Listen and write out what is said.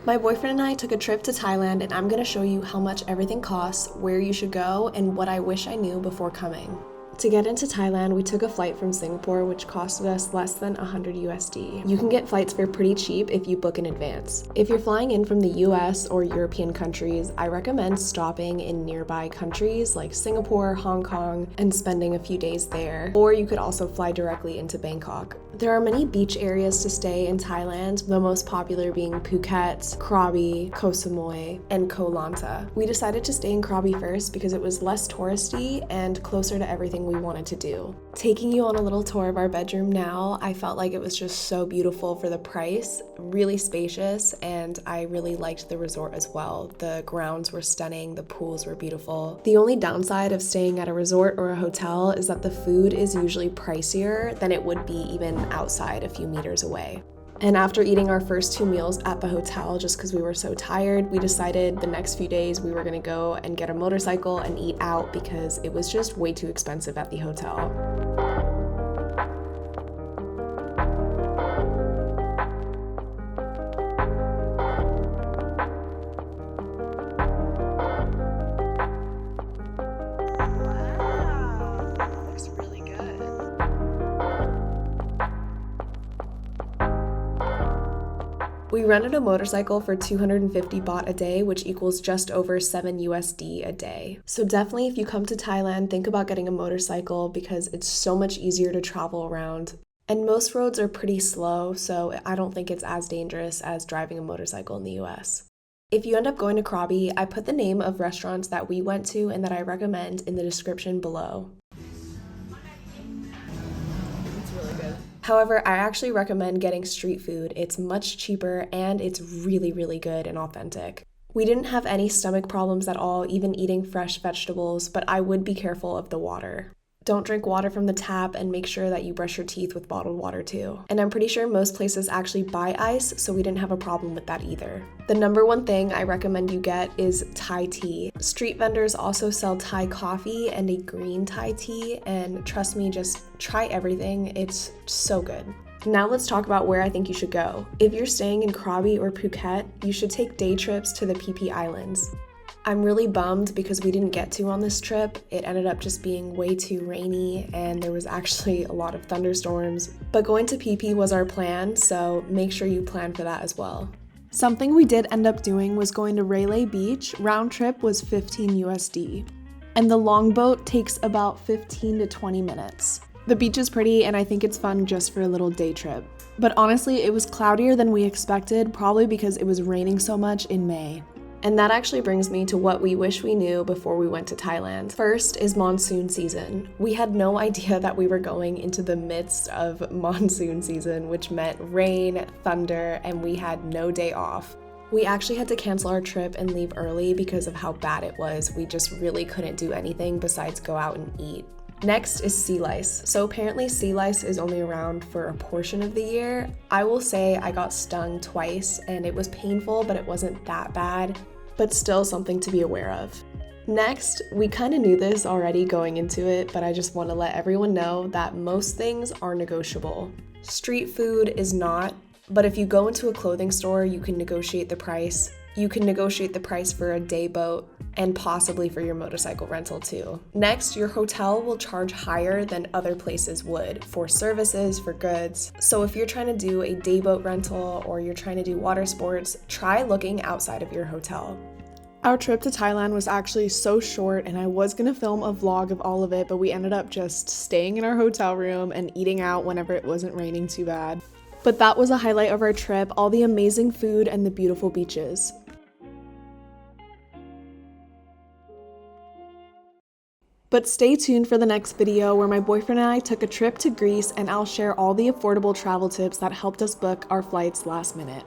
My boyfriend and I took a trip to Thailand, and I'm going to show you how much everything costs, where you should go, and what I wish I knew before coming. To get into Thailand, we took a flight from Singapore, which costed us less than 100 USD. You can get flights for pretty cheap if you book in advance. If you're flying in from the US or European countries, I recommend stopping in nearby countries like Singapore, Hong Kong, and spending a few days there. Or you could also fly directly into Bangkok. There are many beach areas to stay in Thailand, the most popular being Phuket, Krabi, Koh Samui, and Koh Lanta. We decided to stay in Krabi first because it was less touristy and closer to everything we wanted to do. Taking you on a little tour of our bedroom now, I felt like it was just so beautiful for the price, really spacious, and I really liked the resort as well. The grounds were stunning, the pools were beautiful. The only downside of staying at a resort or a hotel is that the food is usually pricier than it would be even outside a few meters away. And after eating our first 2 meals at the hotel, just because we were so tired, we decided the next few days we were gonna go and get a motorcycle and eat out because it was just way too expensive at the hotel. We rented a motorcycle for 250 baht a day, which equals just over 7 USD a day. So definitely if you come to Thailand, think about getting a motorcycle because it's so much easier to travel around. And most roads are pretty slow, so I don't think it's as dangerous as driving a motorcycle in the US. If you end up going to Krabi, I put the name of restaurants that we went to and that I recommend in the description below. However, I actually recommend getting street food. It's much cheaper and it's really, really good and authentic. We didn't have any stomach problems at all, even eating fresh vegetables, but I would be careful of the water. Don't drink water from the tap and make sure that you brush your teeth with bottled water too. And I'm pretty sure most places actually buy ice, so we didn't have a problem with that either. The number one thing I recommend you get is Thai tea. Street vendors also sell Thai coffee and a green Thai tea, and trust me, just try everything. It's so good. Now let's talk about where I think you should go. If you're staying in Krabi or Phuket, you should take day trips to the PP Islands. I'm really bummed because we didn't get to on this trip. It ended up just being way too rainy and there was actually a lot of thunderstorms. But going to PP was our plan, so make sure you plan for that as well. Something we did end up doing was going to Railay Beach. Round trip was 15 USD. And the longboat takes about 15 to 20 minutes. The beach is pretty and I think it's fun just for a little day trip. But honestly, it was cloudier than we expected, probably because it was raining so much in May. And that actually brings me to what we wish we knew before we went to Thailand. First is monsoon season. We had no idea that we were going into the midst of monsoon season, which meant rain, thunder, and we had no day off. We actually had to cancel our trip and leave early because of how bad it was. We just really couldn't do anything besides go out and eat. Next is sea lice. So apparently sea lice is only around for a portion of the year. I will say I got stung twice and it was painful, but it wasn't that bad, but still something to be aware of. Next, we kind of knew this already going into it, but I just want to let everyone know that most things are negotiable. Street food is not, but if you go into a clothing store, you can negotiate the price. You can negotiate the price for a day boat and possibly for your motorcycle rental too. Next, your hotel will charge higher than other places would for services, for goods. So if you're trying to do a day boat rental or you're trying to do water sports, try looking outside of your hotel. Our trip to Thailand was actually so short and I was gonna film a vlog of all of it, but we ended up just staying in our hotel room and eating out whenever it wasn't raining too bad. But that was a highlight of our trip, all the amazing food and the beautiful beaches. But stay tuned for the next video where my boyfriend and I took a trip to Greece and I'll share all the affordable travel tips that helped us book our flights last minute.